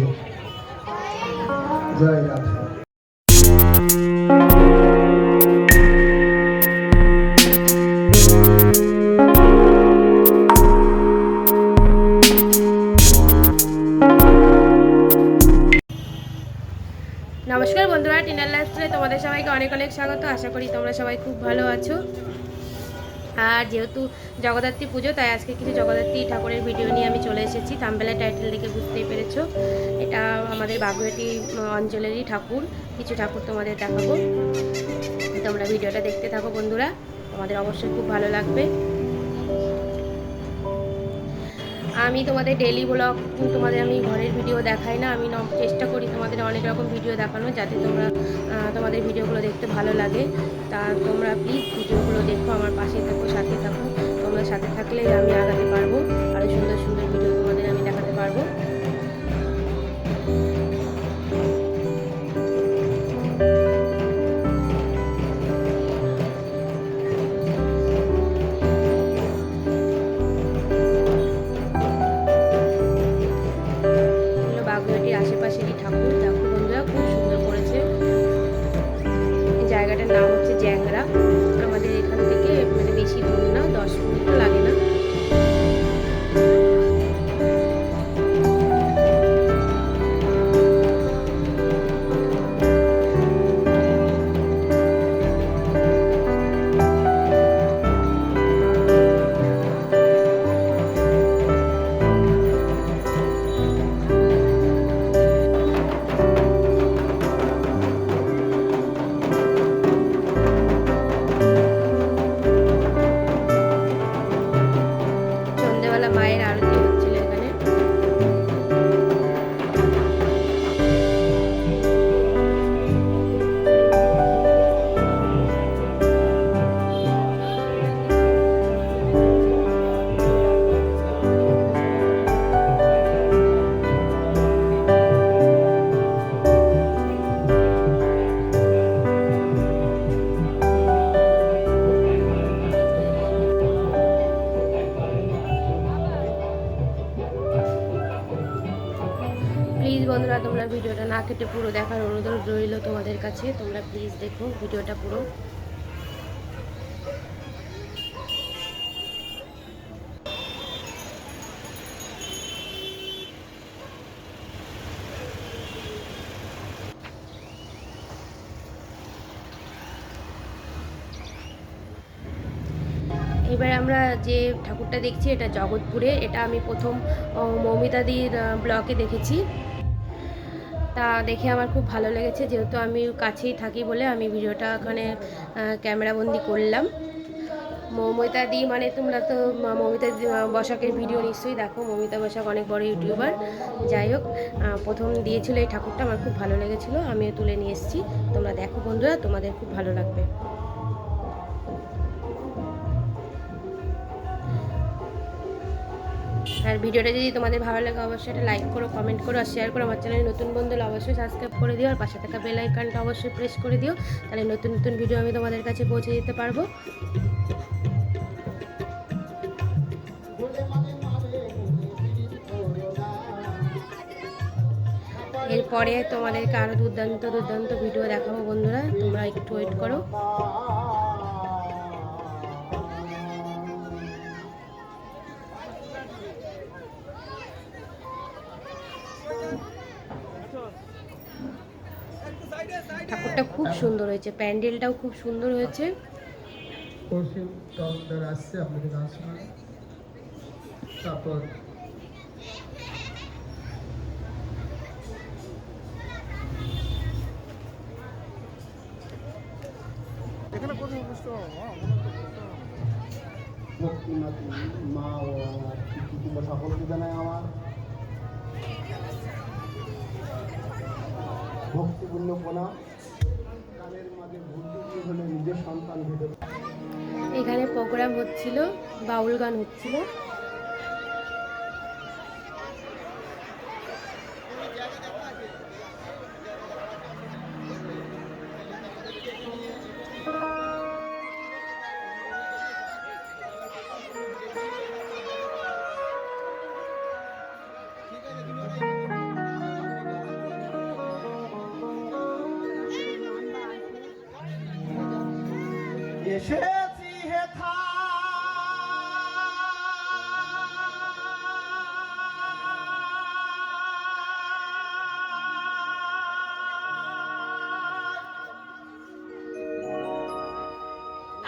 রাধে, জয় রাধে। নমস্কার বন্ধুরা, টিনার লাইফস্টাইলে তোমাদের সবাইকে অনেক অনেক স্বাগত। আশা করি তোমরা সবাই খুব ভালো আছো। আর যেহেতু জগদ্ধাত্রী পুজো, তাই আজকে কিছু জগদ্ধাত্রী ঠাকুরের ভিডিও নিয়ে আমি চলে এসেছি। থাম্বনেলের টাইটেল দেখে বুঝতেই পেরেছো, এটা আমাদের বাগুইআটি অঞ্চলেরই ঠাকুর। কিছু ঠাকুর তোমাদের দেখাবো, তোমরা ভিডিওটা দেখতে থাকো বন্ধুরা, তোমাদের অবশ্যই খুব ভালো লাগবে। আমি তোমাদের ডেইলি ব্লগ, তোমাদের আমি ঘরের ভিডিও দেখাই না। আমি চেষ্টা করি তোমাদের অনেক রকম ভিডিও দেখানো, যাতে তোমরা তোমাদের ভিডিওগুলো দেখতে ভালো লাগে। তা তোমরা প্লিজ ভিডিওগুলো দেখো, আমার পাশে থাকো, সাথে থাকো। তোমরা সাথে থাকলেই আমি আগাতে পারবো, আরও সুন্দর সুন্দর ভিডিও তোমাদের আমি দেখাতে পারবো। বাগুইআটির আশেপাশেরই ঠাকুর। দেখো বন্ধুরা, খুব সুন্দর করেছে। জায়গাটার নাম হচ্ছে জ্যাংরা। আমাদের এখান থেকে মানে বেশি দূর না, 10 মিনিট লাগে না। সন্ধ্যেবেলা মায়ের আরতি হচ্ছিল এখানে। প্লিজ বন্ধুরা, তোমরা ভিডিওটা না কেটে পুরো দেখার অনুরোধ রইল তোমাদের কাছে। তোমরা প্লিজ দেখো ভিডিওটা পুরো। এবার আমরা যে ঠাকুরটা দেখছি, এটা জগৎপুরে। এটা আমি প্রথম মৌমিতাদির ব্লগে দেখেছি। তা দেখে আমার খুব ভালো লেগেছে। যেহেতু আমি কাছেই থাকি বলে আমি ভিডিওটা ওখানে ক্যামেরাবন্দি করলাম। মৌমিতাদি মানে তোমরা তো মৌমিতা বসাকের ভিডিও নিশ্চয়ই দেখো। মৌমিতা বসাক অনেক বড় ইউটিউবার। যাই হোক, প্রথম দিয়েছিল এই ঠাকুরটা, আমার খুব ভালো লেগেছিলো, আমিও তুলে নিয়ে এসেছি। তোমরা দেখো বন্ধুরা, তোমাদের খুব ভালো লাগবে। আর ভিডিওটা যদি তোমাদের ভালো লাগে, অবশ্যই একটা লাইক করো, কমেন্ট করো আর শেয়ার করো। আমার চ্যানেলে নতুন বন্ধু হলে অবশ্যই সাবস্ক্রাইব করে দিও, আর পাশে থাকা বেল আইকনটা অবশ্যই প্রেস করে দিও। তাহলে নতুন নতুন ভিডিও আমি তোমাদের কাছে পৌঁছে দিতে পারবো। এরপরে তোমাদেরকে আরও দুর্দান্ত দুর্দান্ত ভিডিও দেখাবো বন্ধুরা, তোমরা একটু ওয়েট করো। ঠাকুরটা খুব সুন্দর হয়েছে, প্যান্ডেলটাও খুব সুন্দর হয়েছে। আসছে আপনাকে গান শোনায়। তারপর এখানে কোন অনুষ্ঠান ভক্তিমাতি মা ও আমার কুটুম্ব সকলকে জানাই আমার ভক্তিপূর্ণ প্রণাম। গানের মাঝে ভর্তি হলে নিজের সন্তান ভেবে। এখানে প্রোগ্রাম হচ্ছিল, বাউল গান হচ্ছিল। এসেছি হেথা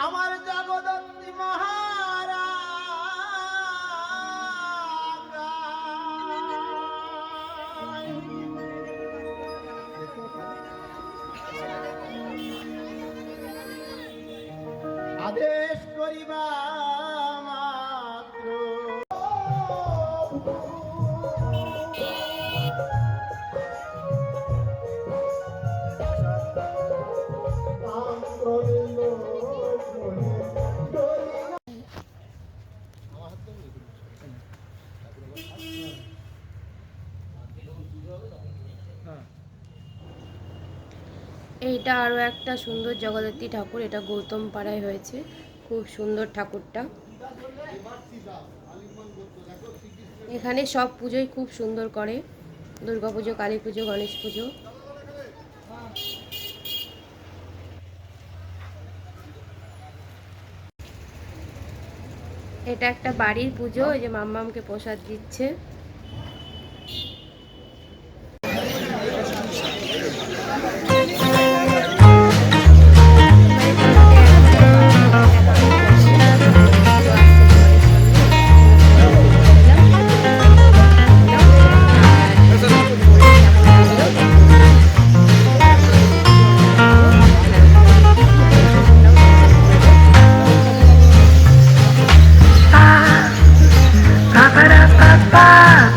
আমার জগদত্রী আদেশ করিবা মাত্র এইটা আরও একটা সুন্দর জগদ্ধাত্রী ঠাকুর, এটা গৌতম পাড়ায় হয়েছে, খুব সুন্দর ঠাকুরটা। এখানে সব পুজোই খুব সুন্দর করে, দুর্গা পুজো, কালী পুজো, গণেশ পুজো। এটা একটা বাড়ির পুজো, এই যে মাম্মামকে প্রসাদ দিচ্ছে। Ba-ba-da-ba-ba.